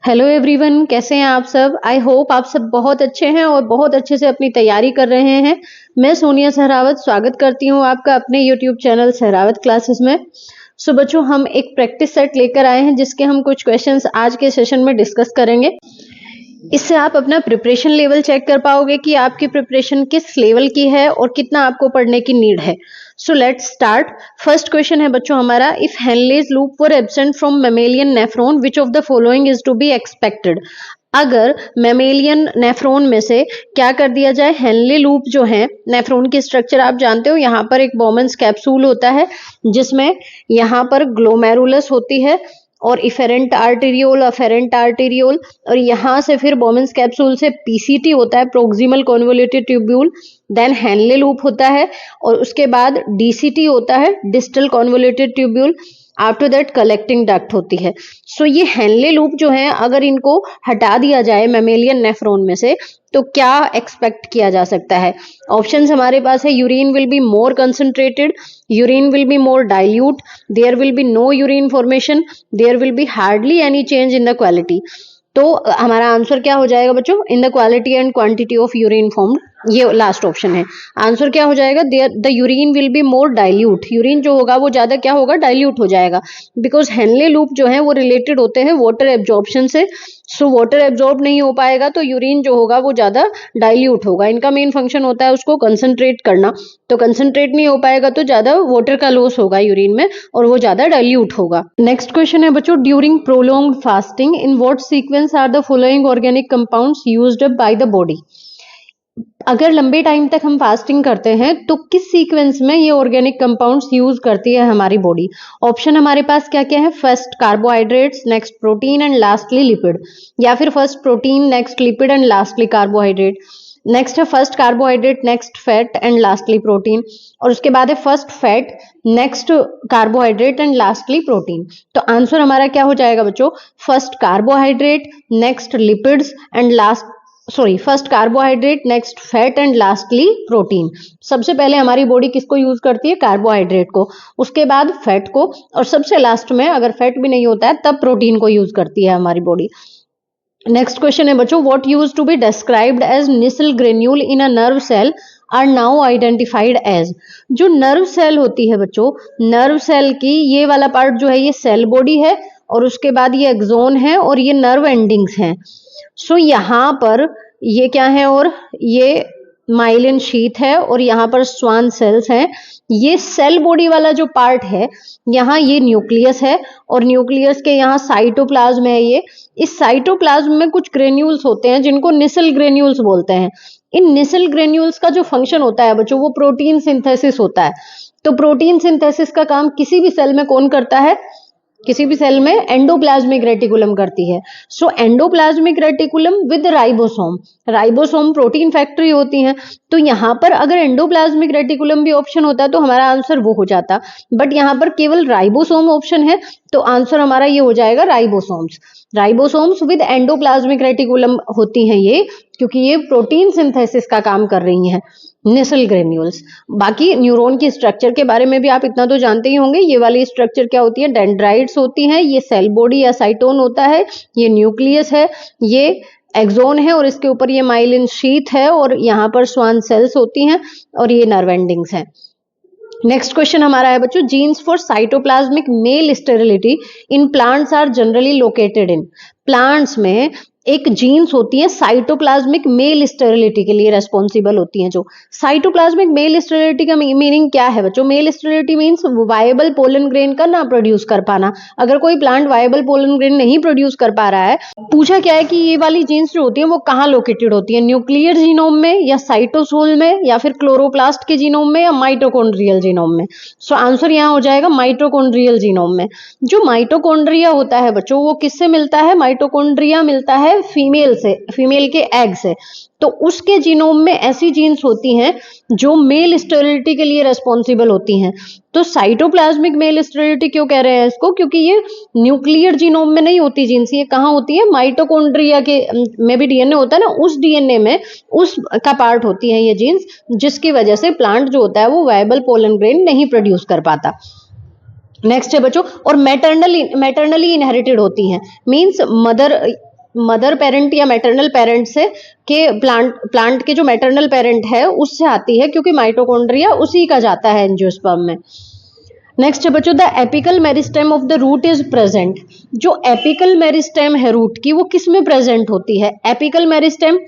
Hello everyone, कैसे हैं आप सब। आई होप आप सब बहुत अच्छे हैं और बहुत अच्छे से अपनी तैयारी कर रहे हैं। मैं सोनिया सहरावत स्वागत करती हूं आपका अपने यूट्यूब चैनल सहरावत क्लासेस में। सो बच्चों, हम एक प्रैक्टिस सेट लेकर आए हैं जिसके हम कुछ क्वेश्चंस आज के सेशन में डिस्कस करेंगे। इससे आप अपना प्रिपरेशन लेवल चेक कर पाओगे कि आपकी प्रिपरेशन किस लेवल की है और कितना आपको पढ़ने की नीड है। So let's start. First question है बच्चों हमारा, if Henle's loop were absent from mammalian nephron which of the following is to be expected. अगर मैमेलियन नेफ्रॉन में से क्या कर दिया जाए, हेनले लूप जो है, नेफ्रॉन की स्ट्रक्चर आप जानते हो, यहाँ पर एक बोमेंस कैप्सूल होता है जिसमें यहाँ पर ग्लोमेरुलस होती है और इफेरेंट आर्टेरियोल और यहाँ से फिर बोमेंस कैप्सूल से पीसीटी होता है, proximal convoluted tubule. Then Henle loop होता है और उसके बाद डीसीटी होता है, distal convoluted tubule. After that collecting duct होती है। सो ये हेनले लूप जो है, अगर इनको हटा दिया जाए मैमेलियन नेफ्रॉन में से तो क्या एक्सपेक्ट किया जा सकता है। ऑप्शंस हमारे पास है, urine will be more concentrated, urine will be more dilute, there will be no urine formation, there will be hardly any change in the quality. तो हमारा आंसर क्या हो जाएगा बच्चों, in the quality and quantity of urine formed. ये last option है। Answer क्या हो जाएगा, the urine will be more dilute, urine जो होगा वो ज्यादा क्या होगा, डाइल्यूट हो जाएगा। बिकॉज हेनले लूप जो है वो रिलेटेड होते हैं वाटर एब्जॉर्प्शन से। सो वाटर एब्जॉर्ब नहीं हो पाएगा तो यूरिन जो होगा वो ज्यादा डाइल्यूट होगा। इनका मेन फंक्शन होता है उसको कंसंट्रेट करना, तो कंसंट्रेट नहीं हो पाएगा तो ज्यादा वाटर का लॉस होगा यूरिन में और वो ज्यादा डाइल्यूट होगा। नेक्स्ट क्वेश्चन है बच्चों, during prolonged fasting in what sequence are the following organic compounds used up by the body. अगर लंबे टाइम तक हम फास्टिंग करते हैं तो किस सीक्वेंस में ये ऑर्गेनिक कंपाउंड्स यूज करती है हमारी बॉडी। ऑप्शन हमारे पास क्या क्या है, first carbohydrates, next protein and lastly lipid, या फिर first protein next lipid and lastly carbohydrate. Next है first carbohydrate next fat and lastly protein, और उसके बाद है first fat next carbohydrate and lastly protein. तो आंसर हमारा क्या हो जाएगा बच्चों, first carbohydrate next lipids and first carbohydrate next fat and lastly protein. सबसे पहले हमारी बॉडी किसको यूज करती है, कार्बोहाइड्रेट को, उसके बाद फैट को, और सबसे लास्ट में अगर फैट भी नहीं होता है तब प्रोटीन को यूज करती है हमारी बॉडी। नेक्स्ट क्वेश्चन है बच्चों, what used to be described as Nissl granule in a nerve cell are now identified as. जो नर्व सेल होती है बच्चों, नर्व सेल की ये वाला पार्ट जो है ये सेल बॉडी है और उसके बाद ये एक्सोन है और ये नर्व एंडिंग्स हैं। सो यहाँ पर ये क्या है, और ये माइलिन शीथ है और यहाँ पर स्वान सेल्स हैं। ये सेल बॉडी वाला जो पार्ट है यहाँ ये न्यूक्लियस है और न्यूक्लियस के यहाँ साइटोप्लाज्म है। ये इस साइटोप्लाज्म में कुछ ग्रेन्यूल्स होते हैं जिनको निसल ग्रेन्यूल्स बोलते हैं। इन निसल ग्रेन्यूल्स का जो फंक्शन होता है बच्चों वो प्रोटीन सिंथेसिस होता है। तो प्रोटीन सिंथेसिस का काम किसी भी सेल में कौन करता है, किसी भी सेल में एंडोप्लाज्मिक रेटिकुलम करती है। So endoplasmic reticulum with ribosome, ribosome protein factory होती है। तो यहाँ पर अगर एंडोप्लाज्मिक रेटिकुलम भी ऑप्शन होता तो हमारा आंसर वो हो जाता, बट यहाँ पर केवल राइबोसोम ऑप्शन है तो आंसर हमारा ये हो जाएगा ribosomes. Ribosomes with endoplasmic reticulum होती हैं ये, क्योंकि ये प्रोटीन सिंथेसिस का काम कर रही हैं, निसल ग्रेन्यूल्स। बाकी न्यूरॉन की स्ट्रक्चर के बारे में भी आप इतना तो जानते ही होंगे। ये वाली स्ट्रक्चर क्या होती है, डेंड्राइट्स होती हैं, ये सेल बॉडी या साइटोन होता है, ये न्यूक्लियस है, ये एक्सोन है और इसके ऊपर ये माइलिन शीथ है और यहाँ पर स्वान सेल्स होती हैं और ये नर्व एंडिंग्स हैं। नेक्स्ट क्वेश्चन हमारा है बच्चों, genes for cytoplasmic male sterility in plants are generally located in. Plants में एक जीन्स होती है साइटोप्लाज्मिक मेल स्टेरिलिटी के लिए रेस्पॉन्सिबल होती हैं। जो साइटोप्लाज्मिक मेल स्टेरिलिटी का मीनिंग क्या है बच्चों, male sterility means viable pollen grain का ना प्रोड्यूस कर पाना। अगर कोई प्लांट वायबल पोलन ग्रेन नहीं प्रोड्यूस कर पा रहा है, पूछा क्या है कि ये वाली जीन्स जो होती है वो कहाँ लोकेटेड होती है, न्यूक्लियर जीनोम में या साइटोसोल में या फिर क्लोरोप्लास्ट के जीनोम में या माइटोकॉन्ड्रियल जीनोम में। सो आंसर यहाँ हो जाएगा माइटोकॉन्ड्रियल जीनोम में। जो माइटोकॉन्ड्रिया होता है बच्चों वो किससे मिलता है, माइटोकॉन्ड्रिया मिलता है फीमेल से, फीमेल के एग से। तो उसके जीनोम में ऐसी जीन्स होती हैं जो मेल स्टेरिलिटी के लिए रेस्पॉन्सिबल होती हैं। तो साइटोप्लाज्मिक मेल स्टेरिलिटी क्यों कह रहे हैं इसको, क्योंकि ये न्यूक्लियर जीनोम में नहीं होती जीन्स, ये कहाँ होती है, माइटोकॉन्ड्रिया के में भी डीएनए होता है ना, उस डीएनए में उस का पार्ट होती है ये जीन्स, जिसकी वजह से प्लांट जो होता है वो वायबल पोलन ग्रेन नहीं प्रोड्यूस कर पाता। नेक्स्ट है बच्चों, और मैटरनली इनहेरिटेड होती हैं, मींस मदर मदर पेरेंट या मैटरनल पेरेंट से के प्लांट के जो मैटरनल पेरेंट है उससे आती है, क्योंकि माइटोकॉन्ड्रिया उसी का जाता है एंजियोस्पर्म में। नेक्स्ट है बच्चों, the apical meristem of the root is present. जो एपिकल मेरिस्टेम है रूट की वो किस में प्रेजेंट होती है? एपिकल मेरिस्टेम,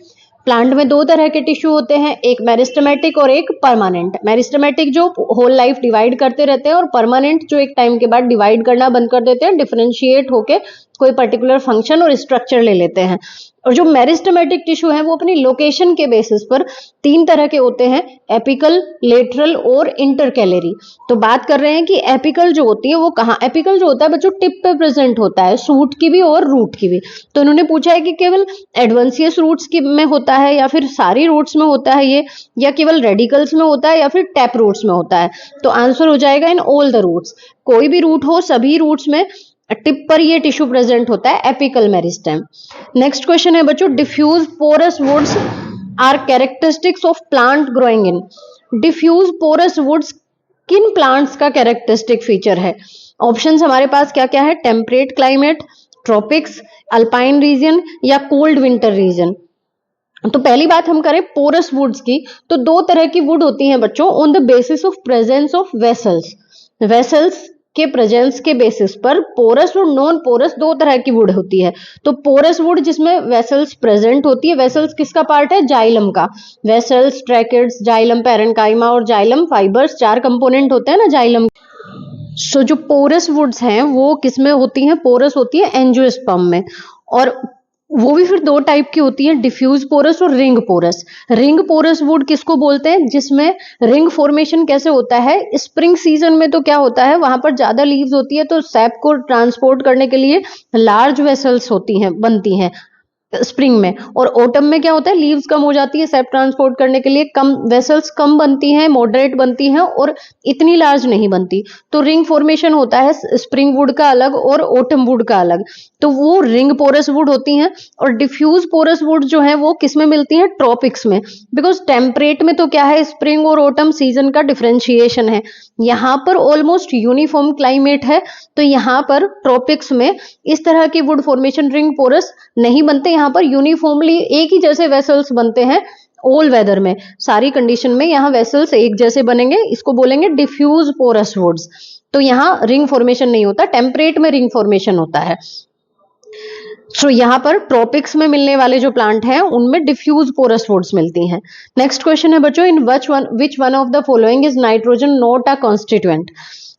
प्लांट में दो तरह के टिश्यू होते हैं, एक मेरिस्टेमेटिक और एक परमानेंट। मेरिस्टेमेटिक जो होल लाइफ डिवाइड करते रहते हैं, और परमानेंट जो एक टाइम के बाद डिवाइड करना बंद कर देते हैं, डिफरेंशिएट होके कोई पर्टिकुलर फंक्शन और स्ट्रक्चर ले लेते हैं। और जो मेरिस्टेमेटिक टिश्यू है वो अपनी लोकेशन के बेसिस पर तीन तरह के होते हैं, एपिकल, लेटरल और इंटरकैलरी। तो बात कर रहे हैं कि एपिकल जो होती है वो कहाँ, एपिकल जो होता है बच्चों टिप पे प्रेजेंट होता है, सूट की भी और रूट की भी। तो इन्होंने पूछा है कि केवल एडवेंसियस रूट्स की में होता है या फिर सारी रूट्स में होता है ये, या केवल रेडिकल्स में होता है या फिर टैप रूट्स में होता है। तो आंसर हो जाएगा इन ऑल द रूट्स। कोई भी रूट हो, सभी रूट्स में टिप पर ये टिश्यू प्रेजेंट होता है, एपिकल मेरिस्टेम। नेक्स्ट क्वेश्चन है बच्चों, diffuse porous woods are characteristics of plant growing in. Diffuse porous woods किन प्लांट्स का कैरेक्टरिस्टिक फीचर है? ऑप्शंस हमारे पास क्या क्या है? Temperate climate, tropics, alpine region या कोल्ड विंटर रीजन। तो पहली बात हम करें पोरस वुड्स की, तो दो तरह की वुड होती हैं बच्चों, on the basis of presence of vessels. Vessels के प्रेजेंस के बेसिस पर पोरस और नॉन पोरस दो तरह की वुड होती है। तो पोरस वुड जिसमें वेसल्स प्रेजेंट होती है, वेसल्स किसका पार्ट है? जाइलम का। वेसल्स, ट्रैकेट्स, जाइलम पैरेन्काइमा और जाइलम फाइबर्स, चार कंपोनेंट होते हैं ना जाइलम। सो जो पोरस वुड्स हैं वो किसमें होती हैं? पोरस होती है एंजियोस्पर्म में, और वो भी फिर दो टाइप की होती है, डिफ्यूज पोरस और ring porous. Ring porous wood किसको बोलते हैं? जिसमें रिंग फॉर्मेशन कैसे होता है? स्प्रिंग सीजन में तो क्या होता है, वहां पर ज्यादा लीव्स होती है, तो सैप को ट्रांसपोर्ट करने के लिए लार्ज वेसल्स होती हैं, बनती हैं स्प्रिंग में। और ऑटम में क्या होता है, लीव्स कम हो जाती है, सेप ट्रांसपोर्ट करने के लिए कम वेसल्स कम बनती हैं, मॉडरेट बनती हैं और इतनी लार्ज नहीं बनती। तो रिंग फॉर्मेशन होता है स्प्रिंग वुड का अलग और ऑटम वुड का अलग, तो वो रिंग पोरस वुड होती हैं। और डिफ्यूज पोरस वुड जो है वो किस में मिलती है? ट्रॉपिक्स में। बिकॉज टेम्परेट में तो क्या है, स्प्रिंग और ऑटम सीजन का डिफरेंशिएशन है, यहाँ पर ऑलमोस्ट यूनिफॉर्म क्लाइमेट है, तो यहाँ पर ट्रॉपिक्स में इस तरह की वुड फॉर्मेशन रिंग पोरस नहीं बनते। यहाँ पर यूनिफॉर्मली एक ही जैसे वेसल्स बनते हैं, ऑल वेदर में, सारी कंडीशन में यहाँ वेसल्स एक जैसे बनेंगे, इसको बोलेंगे डिफ्यूज पोरस वुड्स। तो यहाँ रिंग फॉर्मेशन नहीं होता, टेम्परेट में रिंग फॉर्मेशन होता है। सो यहाँ पर ट्रॉपिक्स में मिलने वाले जो प्लांट हैं उनमें डिफ्यूज पोरस वुड्स मिलती हैं। नेक्स्ट क्वेश्चन है बच्चों, in which one of the following is nitrogen not a constituent.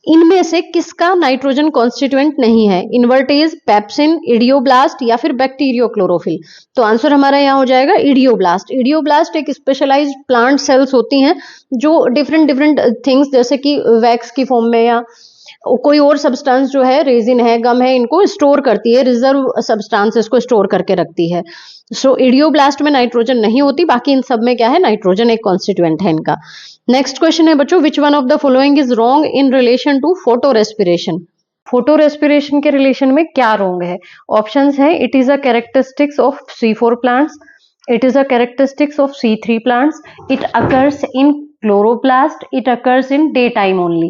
इनमें से किसका नाइट्रोजन कॉन्स्टिट्यूएंट नहीं है? इन्वर्टेज, पेप्सिन, इडियोब्लास्ट या फिर बैक्टीरियोक्लोरोफिल। तो आंसर हमारा यहाँ हो जाएगा इडियोब्लास्ट। इडियोब्लास्ट एक स्पेशलाइज्ड प्लांट सेल्स होती हैं जो डिफरेंट डिफरेंट थिंग्स जैसे कि वैक्स की फॉर्म में या कोई और सब्सटेंस जो है, रेजिन है, गम है, इनको स्टोर करती है, रिजर्व सब्सटेंसेस को स्टोर करके रखती है। सो इडियोब्लास्ट में नाइट्रोजन नहीं होती, बाकी इन सब में क्या है, नाइट्रोजन एक कॉन्स्टिट्यूएंट है इनका। नेक्स्ट क्वेश्चन है बच्चों, which one of the following is wrong in relation to photo respiration. Photo respiration के रिलेशन में क्या रॉन्ग है? ऑप्शंस है, it is a characteristics of C4 plants, it is a characteristics of C3 plants, it occurs in chloroplast, it occurs in daytime only.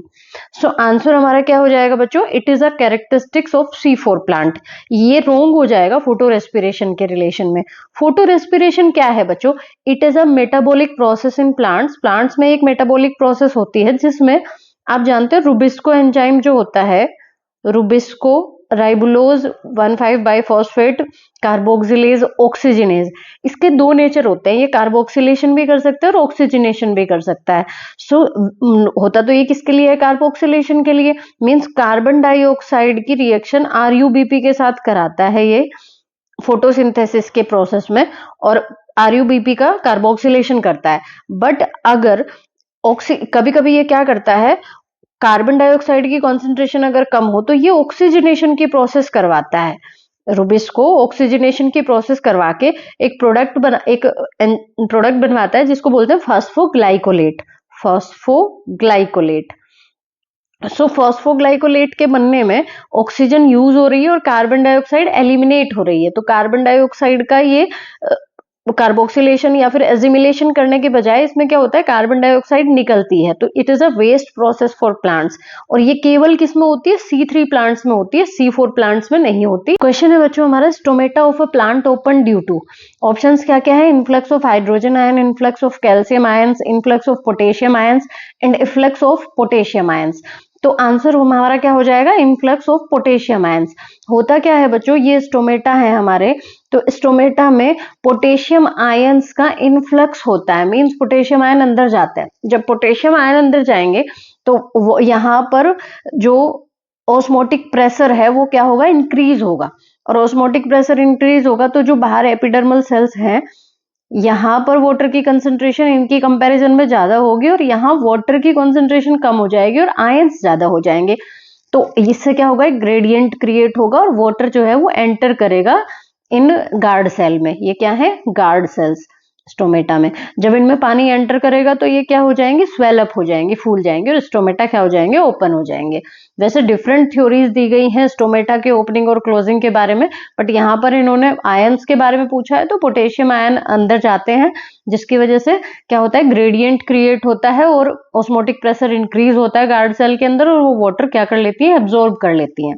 So answer हमारा क्या हो जाएगा बच्चों? it is a characteristics of C4 plant. ये रोंग हो जाएगा photo respiration के relation में। फोटो रेस्पिरेशन क्या है बच्चों? it is a metabolic process in plants. Plants में एक मेटाबॉलिक प्रोसेस होती है जिसमें आप जानते हो रुबिस्को एंजाइम जो होता है, Rubisco, ribulose 1,5 biphosphate, carboxylase, oxygenase, इसके दो नेचर होते हैं, ये कार्बोक्सिलेशन भी कर सकता है और ऑक्सीजनेशन भी कर सकता है। सो होता तो ये किसके लिए है? कार्बोक्सिलेशन के लिए। मींस कार्बन डाइऑक्साइड की रिएक्शन RuBP के साथ कराता है ये फोटोसिंथेसिस के प्रोसेस में, और RuBP का कार्बोक्सिलेशन करता है। बट अगर कभी कभी ये क्या करता है, कार्बन डाइऑक्साइड की कॉन्सेंट्रेशन अगर कम हो तो ये ऑक्सीजनेशन की प्रोसेस करवाता है, रुबिस्को ऑक्सीजनेशन की प्रोसेस करवा के एक प्रोडक्ट बनवाता है जिसको बोलते हैं फॉस्फोग्लाइकोलेट। फॉस्फोग्लाइकोलेट। सो फॉस्फोग्लाइकोलेट के बनने में ऑक्सीजन यूज हो रही है और कार्बन डाइऑक्साइड एलिमिनेट हो रही है। तो कार्बन डाइऑक्साइड का ये कार्बोक्सिलेशन या फिर एजिमिलेशन करने के बजाय इसमें क्या होता है, कार्बन डाइऑक्साइड निकलती है, तो it is a waste process for plants. और ये केवल किस में होती है, C3 प्लांट्स में होती है, C4 प्लांट्स में नहीं होती। क्वेश्चन है बच्चों हमारा, stomata of a plant open due to, options क्या क्या है, influx of hydrogen ion, influx of calcium ions, influx of potassium ions and influx of potassium ions. तो आंसर हमारा क्या हो जाएगा, इन्फ्लक्स ऑफ पोटेशियम आयंस। होता क्या है बच्चों, ये स्टोमेटा है हमारे, तो स्टोमेटा में पोटेशियम आयंस का इन्फ्लक्स होता है, मींस पोटेशियम आयन अंदर जाते हैं। जब पोटेशियम आयन अंदर जाएंगे तो वो यहाँ पर जो ऑस्मोटिक प्रेशर है वो क्या होगा, इंक्रीज होगा, और ऑस्मोटिक प्रेशर इंक्रीज होगा तो जो बाहर एपिडर्मल सेल्स हैं यहाँ पर वाटर की कंसंट्रेशन इनकी कंपैरिजन में ज्यादा होगी और यहाँ वाटर की कंसंट्रेशन कम हो जाएगी और आयंस ज्यादा हो जाएंगे। तो इससे क्या होगा, एक ग्रेडियंट क्रिएट होगा और वाटर जो है वो एंटर करेगा इन गार्ड सेल में। ये क्या है, गार्ड सेल्स स्टोमेटा में। जब इनमें पानी एंटर करेगा तो ये क्या हो जाएंगे, स्वेल अप हो जाएंगे, फूल जाएंगे और स्टोमेटा क्या हो जाएंगे, ओपन हो जाएंगे। वैसे डिफरेंट थ्योरीज दी गई हैं स्टोमेटा के ओपनिंग और क्लोजिंग के बारे में, बट यहाँ पर इन्होंने आयंस के बारे में पूछा है तो पोटेशियम आयन अंदर जाते हैं जिसकी वजह से क्या होता है, ग्रेडियंट क्रिएट होता है और ऑस्मोटिक प्रेशर इंक्रीज होता है गार्ड सेल के अंदर और वो वाटर क्या कर लेती है, एब्जॉर्ब कर लेती है।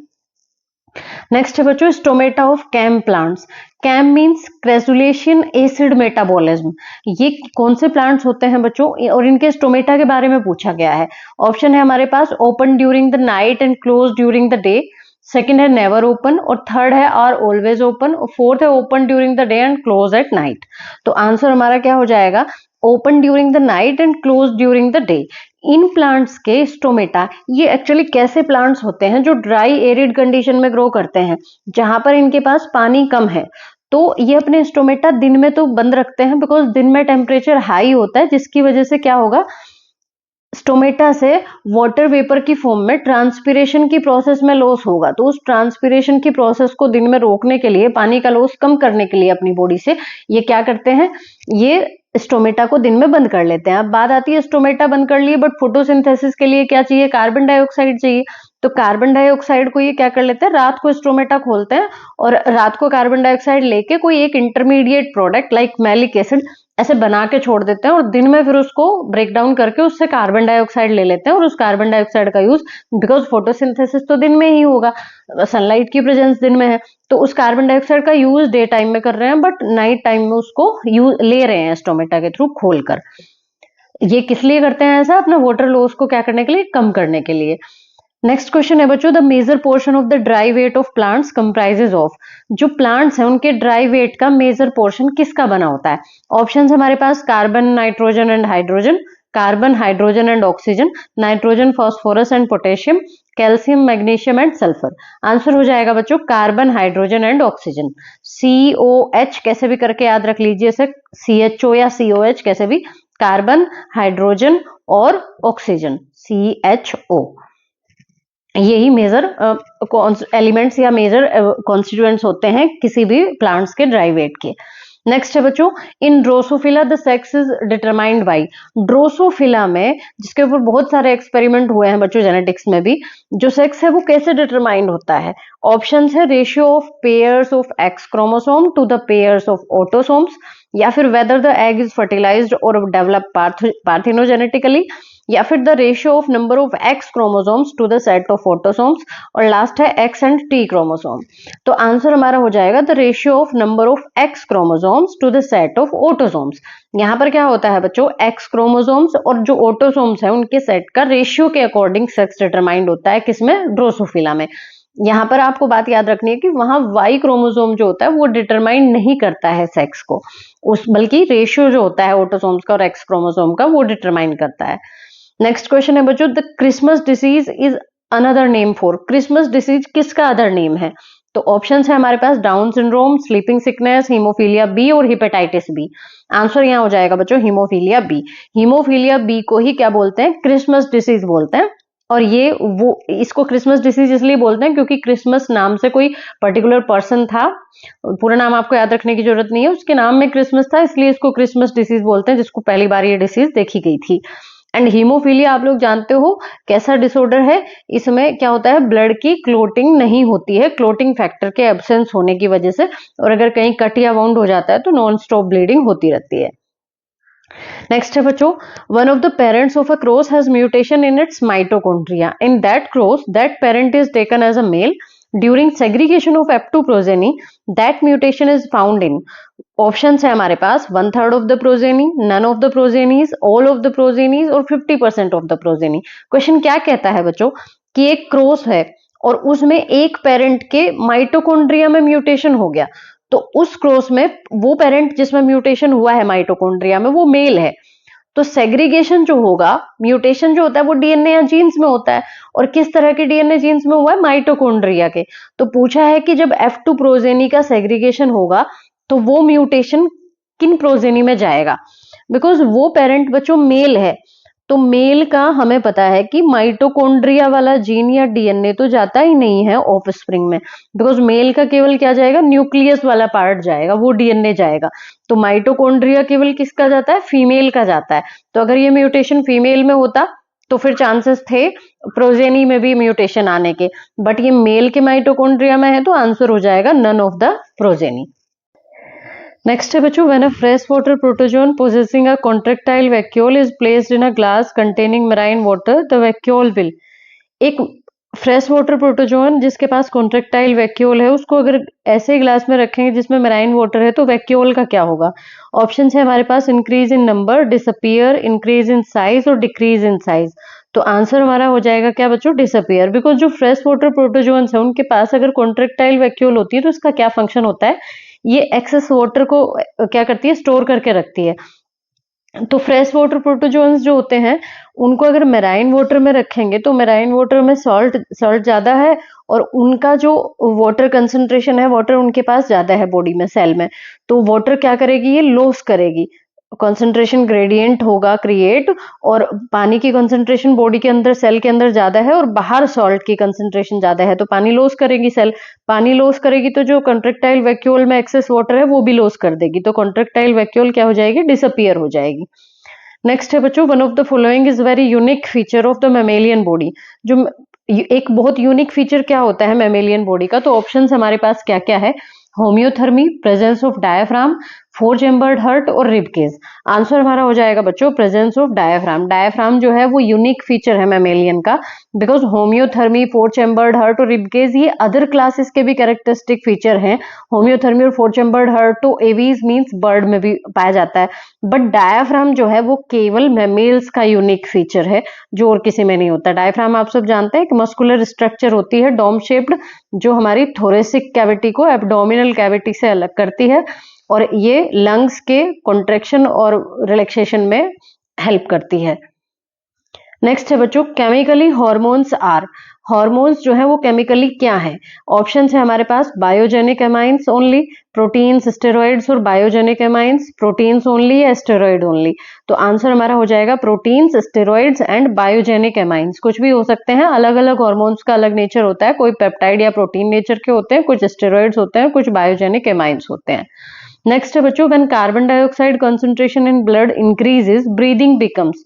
नेक्स्ट है बच्चों, stomata of CAM plants. CAM means crassulacean acid metabolism. ये कौन से प्लांट्स होते हैं बच्चों, और इनके स्टोमेटा के बारे में पूछा गया है। ऑप्शन है हमारे पास, open during the night and close during the day, second है नेवर ओपन, और थर्ड है आर ऑलवेज ओपन, और फोर्थ है open during the day and close at night. तो आंसर हमारा क्या हो जाएगा, open during the night and close during the day. इन प्लांट्स के स्टोमेटा, ये एक्चुअली कैसे प्लांट्स होते हैं जो ड्राई एरिड कंडीशन में ग्रो करते हैं, जहां पर इनके पास पानी कम है, तो ये अपने स्टोमेटा दिन में तो बंद रखते हैं बिकॉज दिन में टेम्परेचर हाई होता है, जिसकी वजह से क्या होगा, स्टोमेटा से वाटर वेपर की फॉर्म में ट्रांसपिरेशन की प्रोसेस में लॉस होगा। तो उस ट्रांसपिरेशन की प्रोसेस को दिन में रोकने के लिए, पानी का लॉस कम करने के लिए अपनी बॉडी से, ये क्या करते हैं, ये स्टोमेटा को दिन में बंद कर लेते हैं। अब बात आती है, स्टोमेटा बंद कर लिए बट फोटोसिंथेसिस के लिए क्या चाहिए, कार्बन डाइऑक्साइड चाहिए। तो कार्बन डाइऑक्साइड को ये क्या कर लेते हैं, रात को स्टोमेटा खोलते हैं और रात को कार्बन डाइऑक्साइड लेके कोई एक intermediate product like malic acid ऐसे बना के छोड़ देते हैं और दिन में फिर उसको ब्रेक डाउन करके उससे कार्बन डाइऑक्साइड ले लेते हैं और उस कार्बन डाइऑक्साइड का यूज, बिकॉज फोटोसिंथेसिस तो दिन में ही होगा, सनलाइट की प्रेजेंस दिन में है, तो उस कार्बन डाइऑक्साइड का यूज डे टाइम में कर रहे हैं बट नाइट टाइम में उसको यूज ले रहे हैं स्टोमेटा के थ्रू खोलकर। ये किस लिए करते हैं ऐसा, अपना वाटर लॉस को क्या करने के लिए, कम करने के लिए। नेक्स्ट क्वेश्चन है बच्चों, the major portion of the dry weight of plants comprises of, जो प्लांट्स हैं उनके ड्राई वेट का मेजर पोर्शन किसका बना होता है। ऑप्शंस हमारे पास, carbon, nitrogen and hydrogen, carbon, hydrogen and oxygen, nitrogen, phosphorus and potassium, calcium, magnesium and sulphur. Answer हो जाएगा बच्चों carbon, hydrogen and oxygen. COH कैसे भी करके याद रख लीजिए इसे, CHO या COH कैसे भी, कार्बन, हाइड्रोजन और ऑक्सीजन, CHO। यही मेजर एलिमेंट्स या मेजर कॉन्स्टिट्यूएंट्स होते हैं किसी भी प्लांट्स के ड्राई वेट के। नेक्स्ट है बच्चों, इन Drosophila the sex is determined by. Drosophila में, जिसके ऊपर बहुत सारे एक्सपेरिमेंट हुए हैं बच्चों जेनेटिक्स में भी, जो सेक्स है वो कैसे डिटरमाइंड होता है। ऑप्शंस है, ratio of pairs of X chromosome to the pairs of autosomes, या फिर whether the egg is fertilised और डेवलप पार्थिनोजेनेटिकली, या फिर the ratio of number of X chromosomes to the set of autosomes, और last है X and T chromosome. तो answer हमारा हो जाएगा the ratio of number of X chromosomes to the set of autosomes. यहाँ पर क्या होता है बच्चों, एक्स क्रोमोसोम्स और जो ऑटोसोम्स है उनके सेट का रेशियो के अकॉर्डिंग सेक्स डिटरमाइंड होता है, किसमें, ड्रोसोफिला में। यहाँ पर आपको बात याद रखनी है कि वहां वाई क्रोमोसोम जो होता है वो डिटरमाइन नहीं करता है सेक्स को, उस बल्कि रेशियो जो होता है ऑटोसोम्स का और एक्स क्रोमोसोम का वो डिटरमाइन करता है। नेक्स्ट क्वेश्चन है बच्चों, the Christmas disease is another name for. Christmas disease किसका अदर नेम है। तो ऑप्शंस है हमारे पास, Down syndrome, sleeping sickness, haemophilia B और हेपेटाइटिस बी। आंसर यहाँ हो जाएगा बच्चों हीमोफीलिया बी। हीमोफीलिया बी को ही क्या बोलते हैं, क्रिसमस डिसीज बोलते हैं। और ये वो, इसको क्रिसमस डिसीज इसलिए बोलते हैं क्योंकि क्रिसमस नाम से कोई पर्टिकुलर पर्सन था, पूरा नाम आपको याद रखने की जरूरत नहीं है, उसके नाम में क्रिसमस था इसलिए इसको क्रिसमस डिसीज बोलते हैं, जिसको पहली बार ये डिसीज देखी गई थी। एंड हीमोफीलिया आप लोग जानते हो कैसा डिसऑर्डर है, इसमें क्या होता है, ब्लड की क्लोटिंग नहीं होती है, क्लोटिंग फैक्टर के एब्सेंस होने की वजह से, और अगर कहीं कट या वाउंड हो जाता है तो नॉन स्टॉप ब्लीडिंग होती रहती है। नेक्स्ट है बच्चों, one of the parents of a cross has mutation in its mitochondria, in that cross that parent is taken as a male, during segregation of F2 progeny that mutation is found in, option है हमारे पास 1/3 of the progeny, none of the progenies, all of the progenies और 50% of the progeny. Question क्या कहता है बच्चों कि एक क्रॉस है और उसमें एक पेरेंट के माइटोकॉन्ड्रिया में म्यूटेशन हो गया, तो उस क्रॉस में वो पेरेंट जिसमें म्यूटेशन हुआ है माइटोकॉन्ड्रिया में वो मेल है, तो सेग्रीगेशन जो होगा, म्यूटेशन जो होता है वो डीएनए या जीन्स में होता है, और किस तरह के डीएनए जीन्स में हुआ है, माइटोकॉन्ड्रिया के। तो पूछा है कि जब F2 प्रोजेनी का सेग्रीगेशन होगा तो वो म्यूटेशन किन प्रोजेनी में जाएगा, बिकॉज वो पेरेंट बच्चों मेल है, तो मेल का हमें पता है कि माइटोकॉन्ड्रिया वाला जीन या डीएनए तो जाता ही नहीं है ऑफस्प्रिंग में, बिकॉज मेल का केवल क्या जाएगा, न्यूक्लियस वाला पार्ट जाएगा, वो डीएनए जाएगा। तो माइटोकॉन्ड्रिया केवल किसका जाता है, फीमेल का जाता है। तो अगर ये म्यूटेशन फीमेल में होता तो फिर चांसेस थे प्रोजेनी में भी म्यूटेशन आने के, बट ये मेल के माइटोकॉन्ड्रिया में है तो आंसर हो जाएगा none of the progeny. Next है बच्चों, when a fresh water protozoan possessing a contractile vacuole is placed in a glass containing marine water, the vacuole will, एक फ्रेश वाटर प्रोटोजोन जिसके पास कॉन्ट्रेक्टाइल वैक्यूल है उसको अगर ऐसे ग्लास में रखेंगे जिसमें मैराइन वाटर है तो वैक्यूल का क्या होगा। ऑप्शन है हमारे पास increase in number, disappear, increase in size और डिक्रीज इन साइज। तो आंसर हमारा हो जाएगा क्या बच्चों, डिसअपियर, बिकॉज जो फ्रेश वाटर प्रोटोजोन्स है उनके पास अगर कॉन्ट्रेक्टाइल वैक्यूल होती है तो इसका क्या फंक्शन होता है, ये एक्सेस वाटर को क्या करती है, स्टोर करके रखती है। तो फ्रेश वाटर प्रोटोजोन्स जो होते हैं उनको अगर मेराइन वाटर में रखेंगे तो मेराइन वाटर में सॉल्ट ज्यादा है और उनका जो वाटर कंसंट्रेशन है, वाटर उनके पास ज्यादा है बॉडी में, सेल में, तो वाटर क्या करेगी, ये लॉस करेगी, कंसंट्रेशन ग्रेडियंट होगा क्रिएट, और पानी की कंसंट्रेशन बॉडी के अंदर, सेल के अंदर ज्यादा है और बाहर सॉल्ट की कंसंट्रेशन ज्यादा है, तो पानी लॉस करेगी सेल, पानी लॉस करेगी तो जो कॉन्ट्रेक्टाइल वैक्यूल में एक्सेस वाटर है वो भी लॉस कर देगी, तो कॉन्ट्रेक्टाइल वैक्यूल क्या हो जाएगी, डिसअपियर हो जाएगी। नेक्स्ट है बच्चों, one of the following is very unique feature of the mammalian body, जो एक बहुत यूनिक फीचर क्या होता है मैमेलियन बॉडी का, तो ऑप्शंस हमारे पास क्या क्या है, होम्योथर्मी, presence of diaphragm, 4 chambered heart और रिबकेज। आंसर हमारा हो जाएगा बच्चों प्रेजेंस ऑफ डायाफ्राम। डायाफ्राम जो है वो यूनिक फीचर है मैमेलियन का, बिकॉज होम्योथर्मी, 4 चेम्बर्ड हार्ट और रिबकेज ये अदर क्लासेस के भी कैरेक्टरिस्टिक फीचर हैं। होम्योथर्मी और 4 चेम्बर्ड हार्ट तो एवीज मींस बर्ड में भी पाया जाता है, बट डायाफ्राम जो है वो केवल मैमेल्स का यूनिक फीचर है जो और किसी में नहीं होता। डायाफ्राम आप सब जानते हैं कि मस्कुलर स्ट्रक्चर होती है डोम शेप्ड, जो हमारी थोरेसिक कैविटी को एब्डोमिनल कैविटी से अलग करती है और ये लंग्स के कॉन्ट्रैक्शन और रिलैक्सेशन में हेल्प करती है। नेक्स्ट है बच्चों, केमिकली हॉर्मोन्स आर, हॉर्मोन्स जो है वो केमिकली क्या है। ऑप्शन है हमारे पास biogenic amines only, proteins, steroids और बायोजेनिक एमाइंस, प्रोटीन्स ओनली या स्टेरॉइड ओनली। तो आंसर हमारा हो जाएगा proteins, steroids and biogenic amines. कुछ भी हो सकते हैं, अलग अलग हॉर्मोन्स का अलग नेचर होता है, कोई पेप्टाइड या प्रोटीन नेचर के होते हैं, कुछ स्टेरॉइड्स होते हैं, कुछ बायोजेनिक एमाइंस होते हैं। नेक्स्ट है बच्चों, when carbon dioxide concentration in blood increases breathing becomes,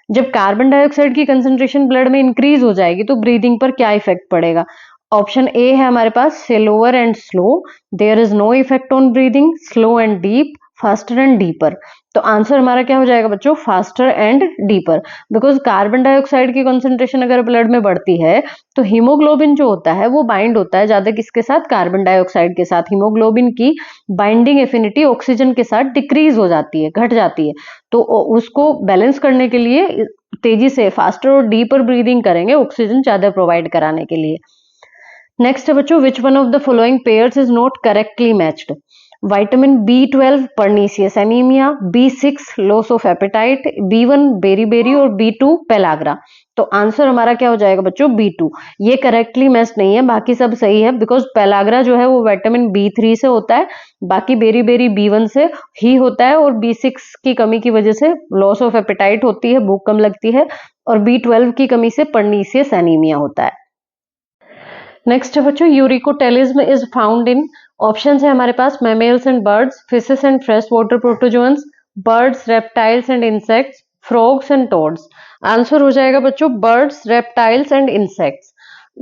जब कार्बन डाइऑक्साइड की कंसंट्रेशन ब्लड में इंक्रीज हो जाएगी तो ब्रीदिंग पर क्या इफेक्ट पड़ेगा। ऑप्शन ए है हमारे पास slower and slow, there is no effect on breathing, slow and deep, faster and deeper. तो आंसर हमारा क्या हो जाएगा बच्चों, faster and deeper, because carbon dioxide की कंसंट्रेशन अगर ब्लड में बढ़ती है तो हीमोग्लोबिन जो होता है वो बाइंड होता है ज्यादा किसके साथ, कार्बन डाइऑक्साइड के साथ। हीमोग्लोबिन की बाइंडिंग एफिनिटी ऑक्सीजन के साथ डिक्रीज हो जाती है, घट जाती है, तो उसको बैलेंस करने के लिए तेजी से फास्टर और डीपर ब्रीदिंग करेंगे ऑक्सीजन ज्यादा प्रोवाइड कराने के लिए। नेक्स्ट है बच्चों, which one of the following pairs is not correctly matched. Vitamin B12 pernicious anaemia, B6 loss of appetite, B1 beri और B2 पेलाग्रा। तो आंसर हमारा क्या हो जाएगा बच्चों, B2। ये करेक्टली मैच नहीं है, बाकी सब सही है, बिकॉज पेलाग्रा जो है वो विटामिन B3 से होता है, बाकी बेरी B1 से ही होता है, और B6 की कमी की वजह से लॉस ऑफ एपेटाइट होती है, भूख कम लगती है, और B12 की कमी से पर्नीसियस एनीमिया होता है। नेक्स्ट है बच्चों, uricotelism is found in, option है हमारे पास mammals and birds, fishes and fresh water protozoans, birds, reptiles and insects, frogs and toads. Answer हो जाएगा बच्चों बर्ड्स, रेप्टाइल्स एंड इंसेक्ट्स।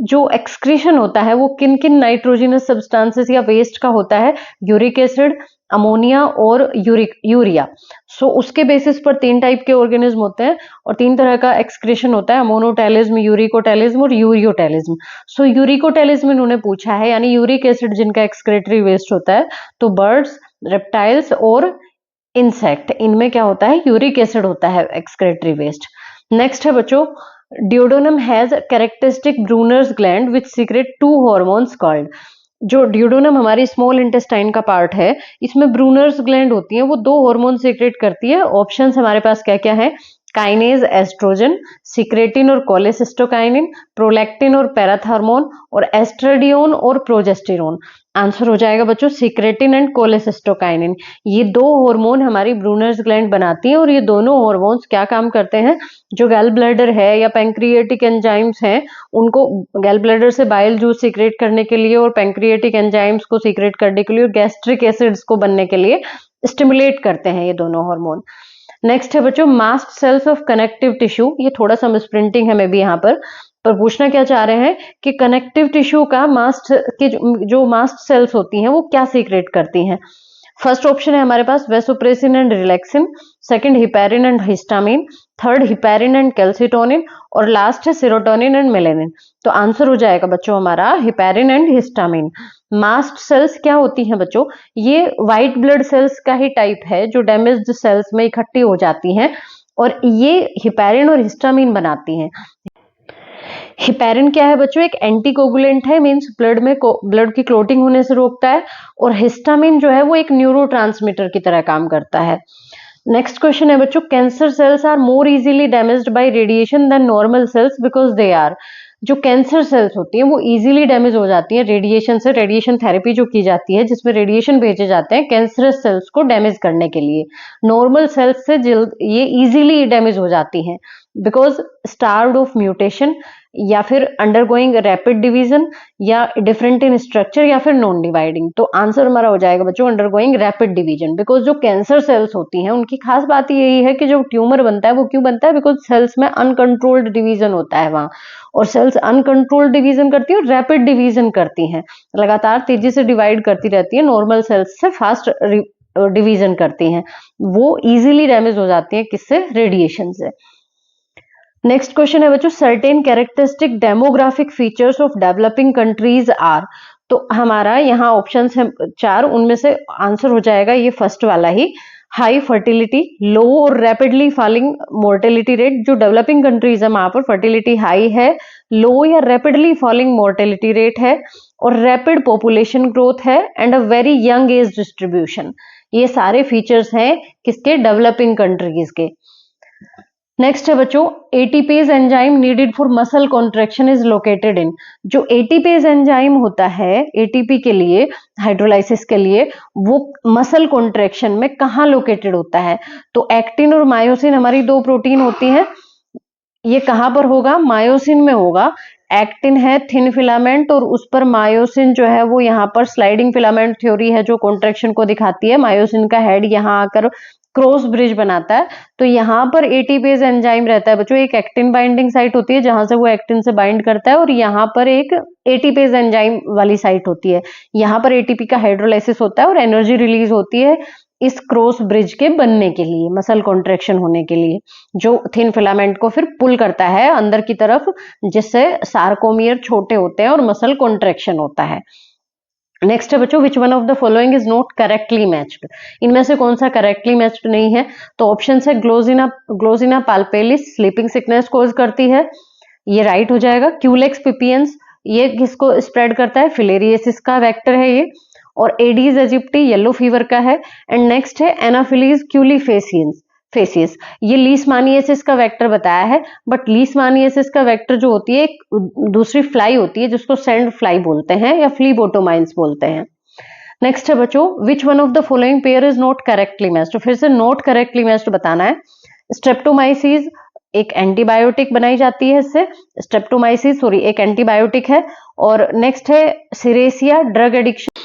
जो एक्सक्रीशन होता है वो किन किन नाइट्रोजिनस सब्सटेंसेस या वेस्ट का होता है? यूरिक एसिड, अमोनिया और यूरिया। सो उसके बेसिस पर 3 टाइप के ऑर्गेनिज्म होते हैं और 3 तरह का एक्सक्रीशन होता है, अमोनोटेलिज्म, यूरिकोटेलिज्म और यूरियोटेलिज्म। सो यूरिकोटेलिज्म इन्होंने पूछा है, यानी यूरिक एसिड जिनका एक्सक्रेटरी वेस्ट होता है। तो बर्ड्स, रेप्टाइल्स और इंसेक्ट, इनमें क्या होता है? यूरिक एसिड होता है एक्सक्रेटरी वेस्ट। नेक्स्ट है बच्चों, duodenum has characteristic Brunner's gland which secret 2 hormones called. जो ड्यूडेनम हमारी स्मॉल इंटेस्टाइन का पार्ट है, इसमें ब्रूनर्स ग्लैंड होती है, वो 2 हार्मोन सीक्रेट करती है। ऑप्शंस हमारे पास क्या क्या है? काइनेज एस्ट्रोजन, सिक्रेटिन और कोलेसिस्टोकाइनिन, प्रोलैक्टिन और पैराथार्मोन और एस्ट्रेडियोन और प्रोजेस्टेरोन। आंसर हो जाएगा बच्चों सिक्रेटिन एंड कोलेसिस्टोकाइनिन। ये 2 हार्मोन हमारी ब्रूनर्स ग्लैंड बनाती हैं और ये दोनों हार्मोन्स क्या काम करते हैं? जो गैल ब्लैडर है या पैंक्रिएटिक एंजाइम्स हैं, उनको गैल ब्लैडर से बाइल जूस सीक्रेट करने के लिए और पैंक्रिएटिक एंजाइम्स को सीक्रेट करने के लिए और गैस्ट्रिक एसिड्स को बनने के लिए स्टिमुलेट करते हैं ये दोनों हार्मोन। नेक्स्ट है बच्चों mast cells of connective tissue. ये थोड़ा सा मिसप्रिंटिंग है मे बी यहाँ पर पूछना क्या चाह रहे हैं कि कनेक्टिव टिश्यू का मास्ट के जो मास्ट सेल्स होती हैं वो क्या सीक्रेट करती हैं? फर्स्ट ऑप्शन है हमारे पास vasopressin and relaxin, second heparin and histamine, third heparin and calcitonin और लास्ट है सेरोटोनिन एंड मेलेनिन। तो आंसर हो जाएगा बच्चों हमारा heparin and histamine. Mast cells क्या होती हैं बच्चों? ये व्हाइट ब्लड सेल्स का ही टाइप है जो डैमेज्ड सेल्स में इकट्ठी हो जाती हैं और ये हिपैरिन और हिस्टामिन बनाती हैं। हिपैरिन क्या है बच्चों? एक एंटीकोगुलेंट है, मींस ब्लड की क्लोटिंग होने से रोकता है। और हिस्टामिन जो है वो एक न्यूरोट्रांसमीटर की तरह काम करता है। नेक्स्ट क्वेश्चन है बच्चों cancer cells are more easily damaged by radiation than normal cells because they are. जो कैंसर सेल्स होती हैं वो इजीली डैमेज हो जाती हैं रेडिएशन से। रेडिएशन थेरेपी जो की जाती है जिसमें रेडिएशन भेजे जाते हैं कैंसरस सेल्स को डैमेज करने के लिए, नॉर्मल सेल्स से जल्द ये इजीली डैमेज हो जाती हैं बिकॉज स्टार्व्ड ऑफ म्यूटेशन या फिर अंडरगोइंग रैपिड डिवीजन या डिफरेंट इन स्ट्रक्चर या फिर नॉन डिवाइडिंग। तो आंसर हमारा हो जाएगा बच्चों अंडरगोइंग रैपिड डिवीजन। बिकॉज जो कैंसर सेल्स होती हैं उनकी खास बात यही है कि जो ट्यूमर बनता है वो क्यों बनता है? बिकॉज सेल्स में अनकंट्रोल्ड डिवीजन होता है वहां, और सेल्स अनकंट्रोल्ड डिवीजन करती है और रैपिड डिवीजन करती हैं, लगातार तेजी से डिवाइड करती रहती है, नॉर्मल सेल्स से फास्ट डिवीजन करती हैं, वो इजीली डैमेज हो जाती है किससे? रेडिएशन से। नेक्स्ट क्वेश्चन है बच्चों certain characteristic demographic features of developing countries are. तो हमारा यहाँ ऑप्शंस है 4, उनमें से आंसर हो जाएगा ये फर्स्ट वाला ही, हाई फर्टिलिटी, लो और रैपिडली फॉलिंग मोर्टेलिटी रेट। जो डेवलपिंग कंट्रीज है वहां पर फर्टिलिटी हाई है, लो या रैपिडली फॉलिंग मोर्टेलिटी रेट है और रैपिड पॉपुलेशन ग्रोथ है and a very young age distribution. ये सारे फीचर्स हैं किसके? डेवलपिंग कंट्रीज के। नेक्स्ट है बच्चों ATPase enzyme needed for muscle contraction is located in. जो एटीपेज एंजाइम होता है एटीपी के लिए, हाइड्रोलाइसिस के लिए, वो मसल कॉन्ट्रैक्शन में कहाँ लोकेटेड होता है? तो एक्टिन और मायोसिन हमारी 2 प्रोटीन होती हैं, ये कहाँ पर होगा? मायोसिन में होगा। एक्टिन है थिन फिलामेंट और उस पर मायोसिन जो है वो यहाँ पर स्लाइडिंग फिलामेंट थ्योरी है जो कॉन्ट्रैक्शन को दिखाती है। मायोसिन का हेड यहाँ आकर क्रॉस ब्रिज बनाता है, तो यहाँ पर एटीपेज एंजाइम रहता है बच्चों। एक एक्टिन बाइंडिंग साइट होती है जहां से वो एक्टिन से बाइंड करता है और यहाँ पर एक एटीपेज एंजाइम वाली साइट होती है, यहाँ पर एटीपी का हाइड्रोलाइसिस होता है और एनर्जी रिलीज होती है इस क्रॉस ब्रिज के बनने के लिए, मसल कॉन्ट्रैक्शन होने के लिए, जो थिन फिलामेंट को फिर पुल करता है अंदर की तरफ, जिससे सार्कोमियर छोटे होते हैं और मसल कॉन्ट्रैक्शन होता है। नेक्स्ट है बच्चों which one of the following is not correctly matched. इनमें से कौन सा करेक्टली मैच्ड नहीं है? तो ऑप्शन है ग्लोजिना पाल्पेलिस स्लीपिंग सिकनेस कोज करती है, ये राइट हो जाएगा। क्यूलेक्स पिपियंस ये किसको स्प्रेड करता है? फिलेरियसिस का वेक्टर है ये। और एडीज इजिप्टी येलो फीवर का है। एंड नेक्स्ट है एनाफिलीज क्यूलीफेसियस, ये लीशमानियासिस का वेक्टर बताया है, बट लीशमानियासिस का वेक्टर जो होती है एक दूसरी फ्लाई होती है जिसको सैंड फ्लाई बोलते हैं या फ्लीबोटोमाइंस बोलते हैं। नेक्स्ट है बच्चों which one of the following pair is not correctly matched. फिर से नॉट करेक्टली मैच्ड बताना है। स्ट्रेप्टोमाइसिस एक एंटीबायोटिक बनाई जाती है इससे, स्ट्रेप्टोमाइसिस एक एंटीबायोटिक है। और नेक्स्ट है सिरेसिया ड्रग एडिक्शन,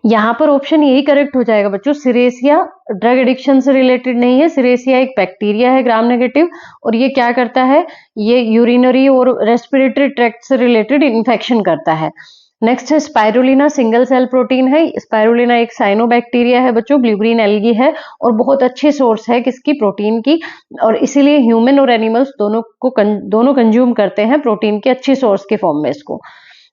यहाँ पर ऑप्शन यही करेक्ट हो जाएगा बच्चों, सिरेसिया ड्रग एडिक्शन से रिलेटेड नहीं है। सिरेसिया एक बैक्टीरिया है ग्राम नेगेटिव, और ये क्या करता है, ये यूरिनरी और रेस्पिरेटरी ट्रैक्ट से रिलेटेड इन्फेक्शन करता है। नेक्स्ट है स्पाइरुलिना, सिंगल सेल प्रोटीन है। स्पाइरुलिना एक साइनोबैक्टीरिया है बच्चों, ब्लू ग्रीन एल्गी है, और बहुत अच्छी सोर्स है किसकी, प्रोटीन की, और इसीलिए ह्यूमन और एनिमल्स दोनों कंज्यूम करते हैं प्रोटीन की अच्छी सोर्स के फॉर्म में इसको।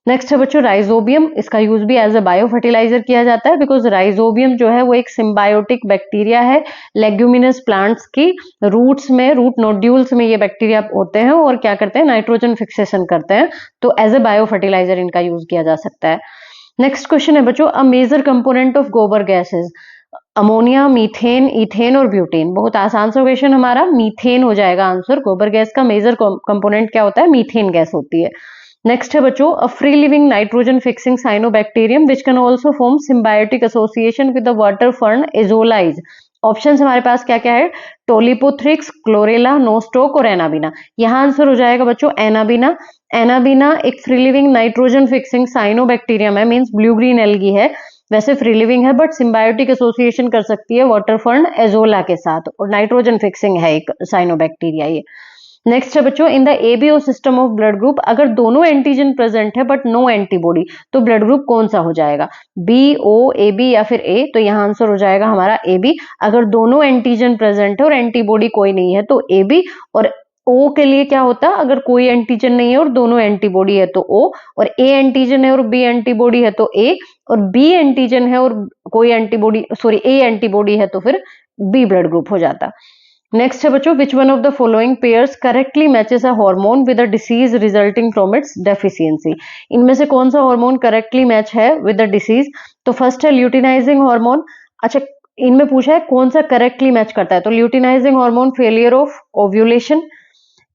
नेक्स्ट है बच्चों राइजोबियम, इसका यूज भी एज अ बायो फर्टिलाइजर किया जाता है, बिकॉज राइजोबियम जो है वो एक सिम्बायोटिक बैक्टीरिया है लेग्यूमिनस प्लांट्स की रूट्स में, रूट नोड्यूल्स में ये बैक्टीरिया होते हैं और क्या करते हैं, नाइट्रोजन फिक्सेशन करते हैं, तो एज ए बायो फर्टिलाइजर इनका यूज किया जा सकता है। नेक्स्ट क्वेश्चन है बच्चों, अ मेजर कंपोनेंट ऑफ गोबर गैसेज, अमोनिया, मीथेन, इथेन और ब्यूटेन। बहुत आसान सा क्वेश्चन हमारा, मीथेन हो जाएगा आंसर। गोबर गैस का मेजर कंपोनेंट क्या होता है, मीथेन गैस होती है। नेक्स्ट है बच्चों, a free living nitrogen fixing cyanobacterium which can also form symbiotic association with the water fern Azolla. Options हमारे पास क्या क्या है, टोलिपोथ्रिक्स, क्लोरेला, नोस्टोक और एनाबिना। यहाँ आंसर हो जाएगा बच्चों एनाबिना। एनाबिना एक free living nitrogen fixing cyanobacterium है, मींस ब्लू ग्रीन एल्गी है, वैसे फ्री लिविंग है बट सिम्बायोटिक एसोसिएशन कर सकती है वाटर फर्न एजोला के साथ, और नाइट्रोजन फिक्सिंग है एक साइनोबैक्टीरिया ये। नेक्स्ट है बच्चों, in the ABO system of blood group, अगर दोनों एंटीजन प्रेजेंट है बट नो एंटीबॉडी, तो ब्लड ग्रुप कौन सा हो जाएगा, बी, ओ, ए बी या फिर ए, तो यहाँ आंसर हो जाएगा हमारा ए बी। अगर दोनों एंटीजन प्रेजेंट है और एंटीबॉडी कोई नहीं है तो ए बी, और ओ के लिए क्या होता है, अगर कोई एंटीजन नहीं है और दोनों एंटीबॉडी है तो ओ, और ए एंटीजन है और बी एंटीबॉडी है तो ए, और बी एंटीजन है और कोई एंटीबॉडी, सॉरी ए एंटीबॉडी है तो फिर बी ब्लड ग्रुप हो जाता। नेक्स्ट है बच्चों, which one of the following pairs correctly matches a hormone with a disease resulting from its deficiency. इनमें से कौन सा हार्मोन करेक्टली मैच है विद द डिसीज, तो फर्स्ट है ल्यूटिनाइजिंग हार्मोन। अच्छा, इनमें पूछा है कौन सा करेक्टली मैच करता है, तो luteinising hormone failure of ovulation,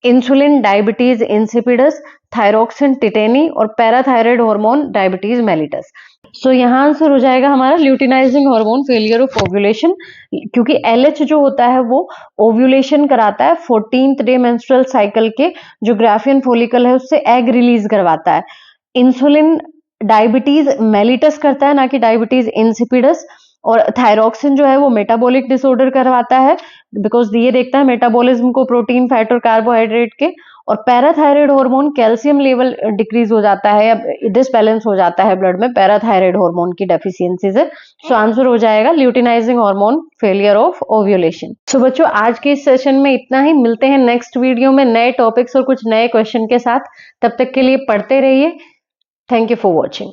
insulin diabetes insipidus, thyroxine tetany और parathyroid hormone diabetes mellitus. So यहाँ आंसर हो जाएगा हमारा luteinising hormone failure of ovulation, क्योंकि एलएच जो होता है वो ओव्यूलेशन कराता है 14th डे मेंस्ट्रुअल साइकिल के, जो ग्राफियन फॉलिकल है उससे एग रिलीज करवाता है। इंसुलिन डायबिटीज मेलिटस करता है, ना कि डायबिटीज इंसिपिडस। और थायरोक्सिन जो है वो मेटाबॉलिक डिसऑर्डर करवाता है, बिकॉज ये देखता है मेटाबॉलिज्म को प्रोटीन, फैट और कार्बोहाइड्रेट के। और parathyroid hormone calcium level decrease हो जाता है या डिसबैलेंस हो जाता है ब्लड में पैराथायराइड हार्मोन की डेफिशिएंसी से। सो आंसर हो जाएगा luteinizing hormone failure of ovulation. So बच्चों आज के इस सेशन में इतना ही, मिलते हैं नेक्स्ट वीडियो में नए टॉपिक्स और कुछ नए क्वेश्चन के साथ। तब तक के लिए पढ़ते रहिए। Thank you for watching.